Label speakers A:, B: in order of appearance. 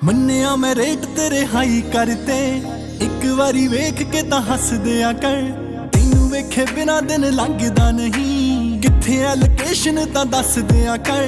A: ਮੰਨਿਆ ਮੈਂ ਰੇਟ ਤੇਰੇ ਹਾਈ ਕਰਤੇ, ਇੱਕ ਵਾਰੀ ਵੇਖ ਕੇ ਤਾਂ ਹੱਸ ਦਿਆ ਕਰ। ਤੈਨੂੰ ਵੇਖੇ ਬਿਨਾ ਦਿਨ ਲੰਘਦਾ ਨਹੀਂ, ਕਿੱਥੇ ਆ ਲੋਕੇਸ਼ਨ ਤਾਂ ਦੱਸ ਦਿਆ ਕਰ।